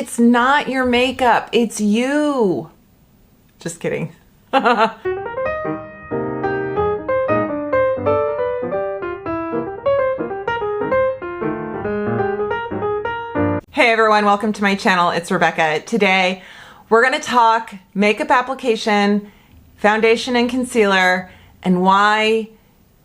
It's not your makeup, it's you. Just kidding. Hey everyone, welcome to my channel. It's Rebecca. Today we're going to talk makeup application, foundation and concealer, and why,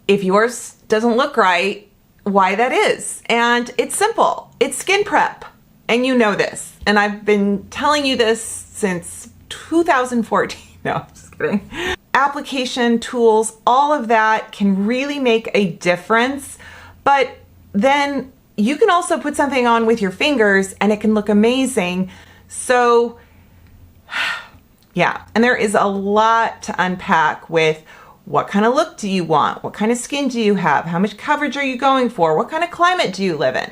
if yours doesn't look right, why that is. And it's simple. It's skin prep. And you know this. And I've been telling you this since 2014. No, just kidding. Application, tools, all of that can really make a difference. But then you can also put something on with your fingers and it can look amazing. So yeah, and there is a lot to unpack with what kind of look do you want? What kind of skin do you have? How much coverage are you going for? What kind of climate do you live in?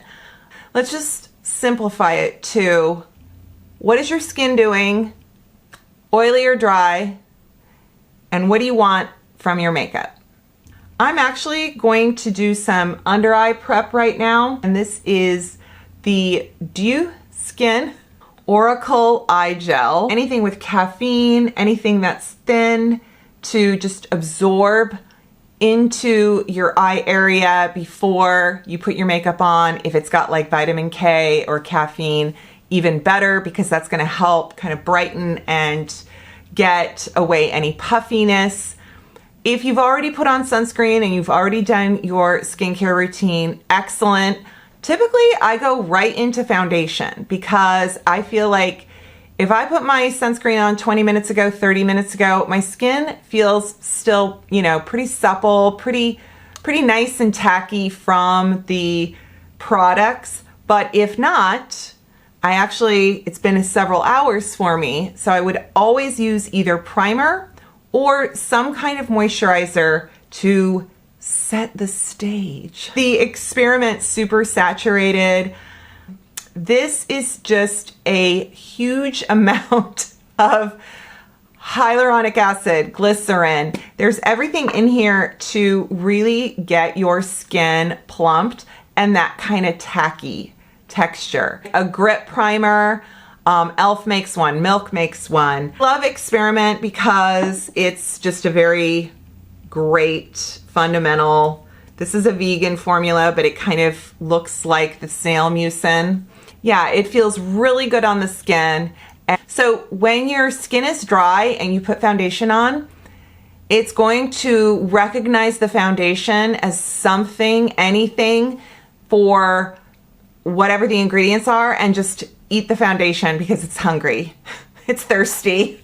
Let's just simplify it to what is your skin doing, oily or dry, and what do you want from your makeup? I'm actually going to do some under eye prep right now, and this is the Dew Skin Oracle Eye Gel. Anything with caffeine, anything that's thin to just absorb into your eye area before you put your makeup on. If it's got like vitamin K or caffeine, even better, because that's going to help kind of brighten and get away any puffiness. If you've already put on sunscreen and you've already done your skincare routine, excellent. Typically, I go right into foundation because I feel like if I put my sunscreen on 20 minutes ago, 30 minutes ago, my skin feels still, you know, pretty supple, pretty nice and tacky from the products. But if not, it's been several hours for me. So I would always use either primer or some kind of moisturizer to set the stage. The Experiment Super Saturated. This is just a huge amount of hyaluronic acid, glycerin. There's everything in here to really get your skin plumped and that kind of tacky texture. A grip primer. Elf makes one, Milk makes one. Love Experiment because it's just a very great fundamental. This is a vegan formula, but it kind of looks like the snail mucin. Yeah, it feels really good on the skin. And so when your skin is dry and you put foundation on, it's going to recognize the foundation as something, anything for whatever the ingredients are, and just eat the foundation because it's hungry. It's thirsty.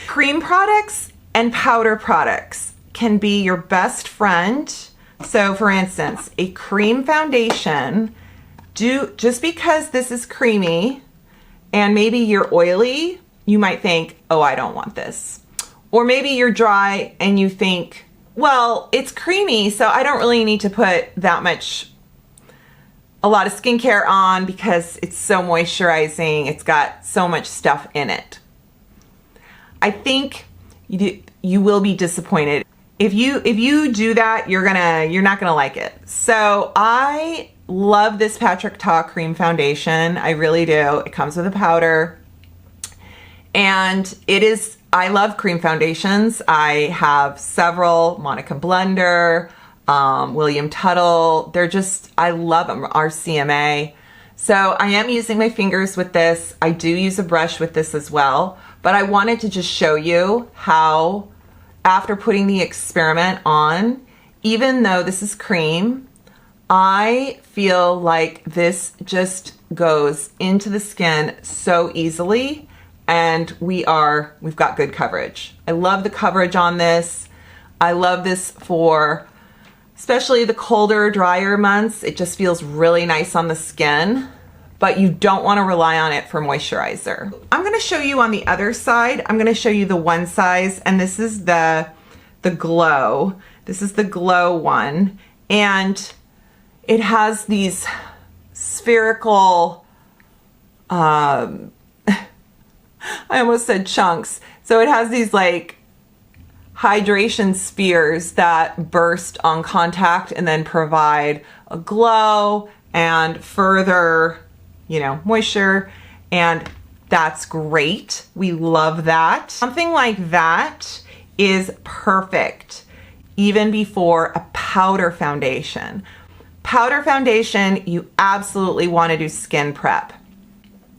Cream products and powder products can be your best friend. So for instance, a cream foundation, just because this is creamy and maybe you're oily, you might think, oh, I don't want this. Or maybe you're dry and you think, well, it's creamy, so I don't really need to put a lot of skincare on because it's so moisturizing. It's got so much stuff in it. I think you will be disappointed. If you do that, you're not gonna like it. So I love this Patrick Ta cream foundation. I really do. It comes with a powder. And I love cream foundations. I have several, Monica Blender, William Tuttle. I love them, RCMA. So I am using my fingers with this. I do use a brush with this as well. But I wanted to just show you how, after putting the Experiment on, even though this is cream, I feel like this just goes into the skin so easily, and we've got good coverage. I love the coverage on this. I love this for especially the colder, drier months. It just feels really nice on the skin, but you don't want to rely on it for moisturizer. I'm going to show you on the other side. I'm going to show you the one size, and this is the Glow. This is the Glow one, and it has these spherical, I almost said chunks. So it has these like hydration spheres that burst on contact and then provide a glow and further, moisture. And that's great. We love that. Something like that is perfect even before a powder foundation. Powder foundation, you absolutely want to do skin prep.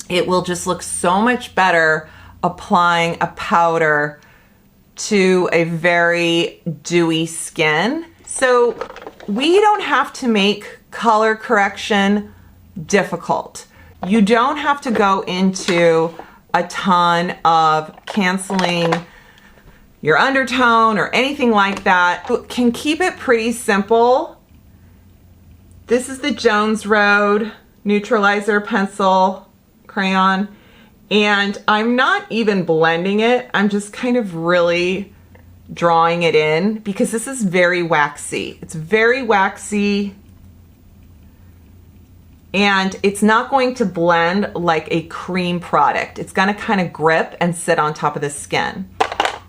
It will just look so much better applying a powder to a very dewy skin. So we don't have to make color correction difficult. You don't have to go into a ton of canceling your undertone or anything like that. You can keep it pretty simple. This is the Jones Road Neutralizer Pencil Crayon, and I'm not even blending it. I'm just kind of really drawing it in because this is very waxy. It's very waxy, and it's not going to blend like a cream product. It's gonna kind of grip and sit on top of the skin.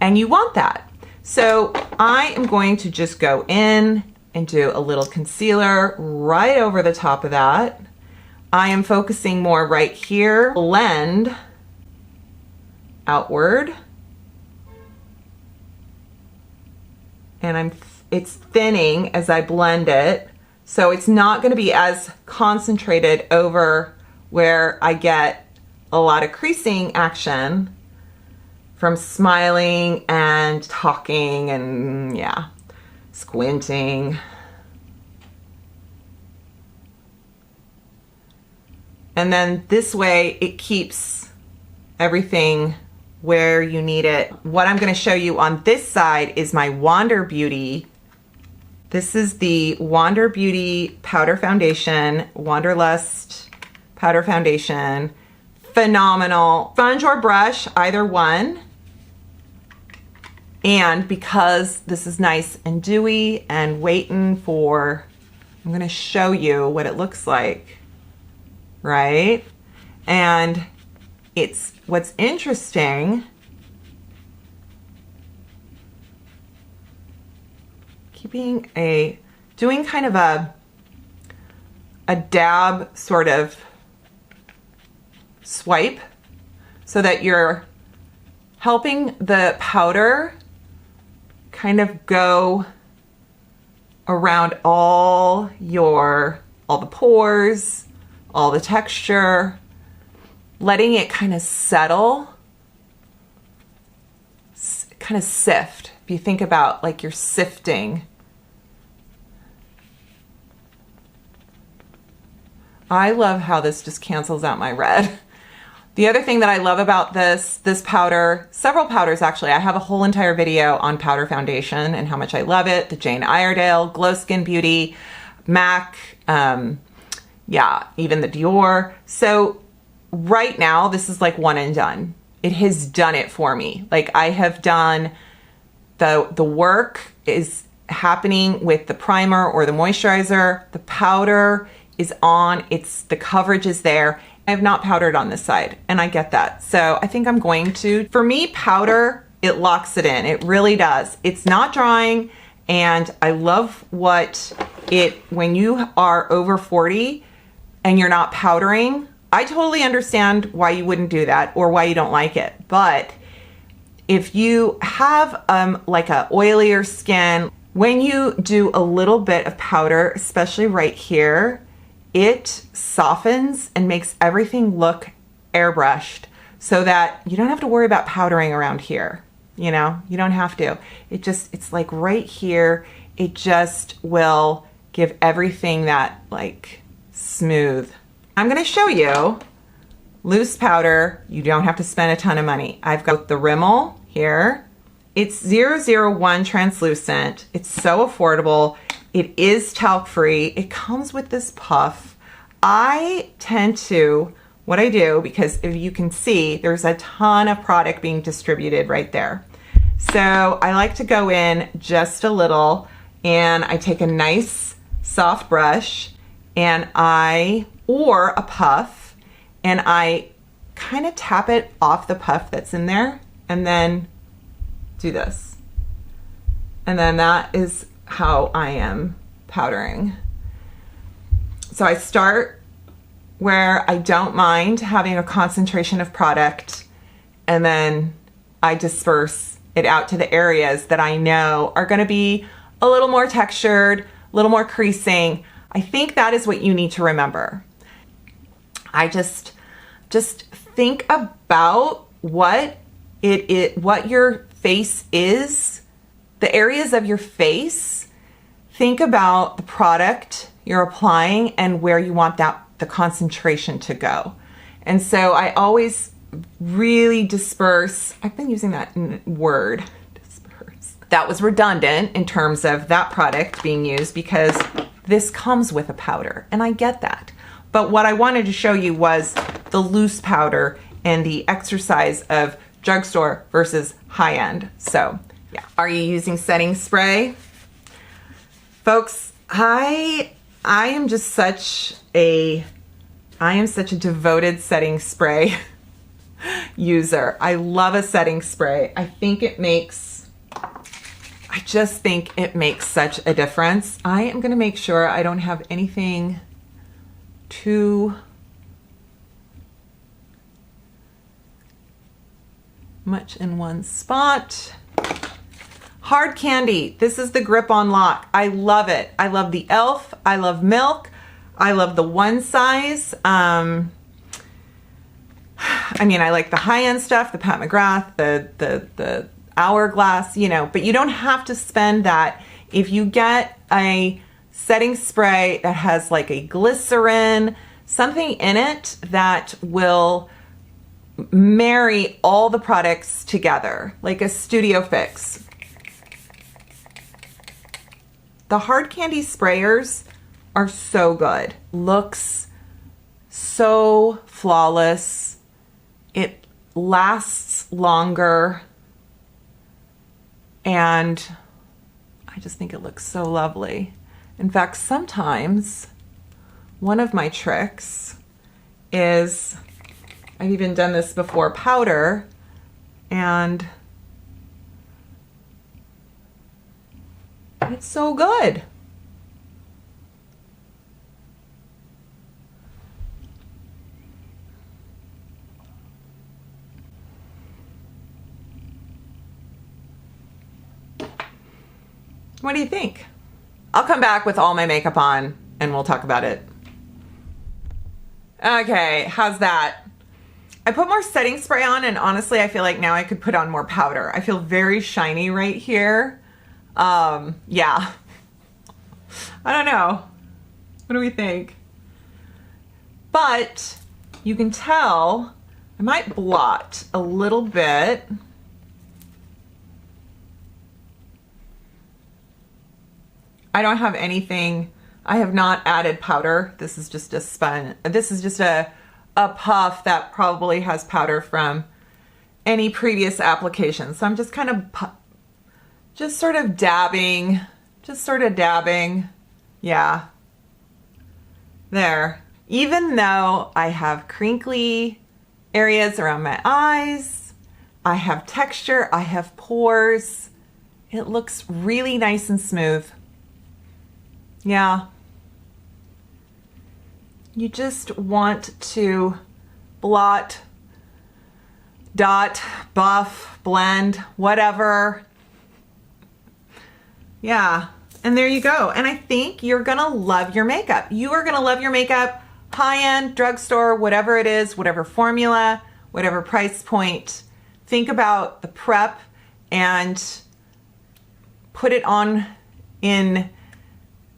And you want that. So I am going to just go in and do a little concealer right over the top of that. I am focusing more right here. Blend outward. And it's thinning as I blend it. So it's not going to be as concentrated over where I get a lot of creasing action from smiling and talking and squinting. And then this way it keeps everything where you need it. What I'm going to show you on this side is my Wander Beauty. This is the Wander Beauty Powder Foundation, Wanderlust Powder Foundation. Phenomenal. Sponge or brush, either one. And because this is nice and dewy and waiting for, I'm going to show you what it looks like, right? And it's, what's interesting, doing kind of a dab sort of swipe so that you're helping the powder kind of go around all the pores, all the texture, letting it kind of settle, kind of sift. If you think about like you're sifting. I love how this just cancels out my red. The other thing that I love about this powder, several powders actually, I have a whole entire video on powder foundation and how much I love it. The Jane Iredale, Glow Skin Beauty, MAC, even the Dior. So right now, this is like one and done. It has done it for me. Like I have done, the work is happening with the primer or the moisturizer. The powder is on, the coverage is there. I have not powdered on this side, and I get that. So I think I'm going to. For me, powder, it locks it in. It really does. It's not drying, and I love when you are over 40 and you're not powdering, I totally understand why you wouldn't do that or why you don't like it. But if you have like a oilier skin, when you do a little bit of powder, especially right here, it softens and makes everything look airbrushed so that you don't have to worry about powdering around here. You know, you don't have to. It's like right here, it just will give everything that like smooth. I'm gonna show you loose powder. You don't have to spend a ton of money. I've got the Rimmel here. It's 001 translucent. It's so affordable. It is talc free. It comes with this puff. I tend to, what I do, because if you can see, there's a ton of product being distributed right there. So I like to go in just a little, and I take a nice soft brush or a puff, and I kind of tap it off the puff that's in there, and then do this. And then that is how I am powdering. So I start where I don't mind having a concentration of product, and then I disperse it out to the areas that I know are going to be a little more textured, a little more creasing. I think that is what you need to remember. I just think about what your face is, the areas of your face. Think about the product you're applying and where you want the concentration to go. And so I always really disperse. I've been using that word, disperse. That was redundant in terms of that product being used because this comes with a powder, and I get that. But what I wanted to show you was the loose powder and the exercise of drugstore versus high-end. So yeah. Are you using setting spray? Folks, I am just such a devoted setting spray user. I love a setting spray. I just think it makes such a difference. I am gonna make sure I don't have anything too much in one spot. Hard candy. This is the Grip on Lock. I love it. I love the e.l.f. I love Milk. I love the one size. I mean, I like the high-end stuff, the Pat McGrath, the Hourglass, you know, but you don't have to spend that. If you get a setting spray that has like a glycerin, something in it that will marry all the products together, like a Studio Fix. The hard candy sprayers are so good. Looks so flawless. It lasts longer. And I just think it looks so lovely. In fact, sometimes one of my tricks is, I've even done this before, powder, and it's so good. What do you think? I'll come back with all my makeup on and we'll talk about it. Okay, how's that? I put more setting spray on, and honestly, I feel like now I could put on more powder. I feel very shiny right here. Yeah. I don't know. What do we think? But you can tell I might blot a little bit. I don't have anything, I have not added powder. This is just a spun, this is just a puff that probably has powder from any previous application. So I'm just kind of, just sort of dabbing. Yeah. There. Even though I have crinkly areas around my eyes, I have texture, I have pores, it looks really nice and smooth. Yeah. You just want to blot, dot, buff, blend, whatever. Yeah, and there you go. And I think you're gonna love your makeup. You are gonna love your makeup, high-end, drugstore, whatever it is, whatever formula, whatever price point. Think about the prep and put it on in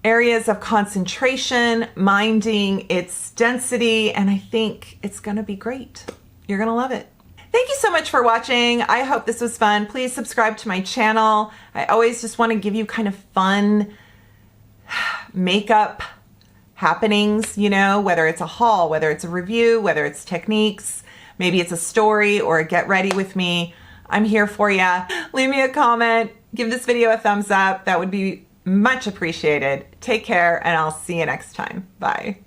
areas of concentration, minding its density, and I think it's gonna be great. You're gonna love it. Thank you so much for watching. I hope this was fun. Please subscribe to my channel. I always just wanna give you kind of fun makeup happenings, you know, whether it's a haul, whether it's a review, whether it's techniques, maybe it's a story or a get ready with me. I'm here for ya. Leave me a comment, give this video a thumbs up. That would be much appreciated. Take care, and I'll see you next time. Bye.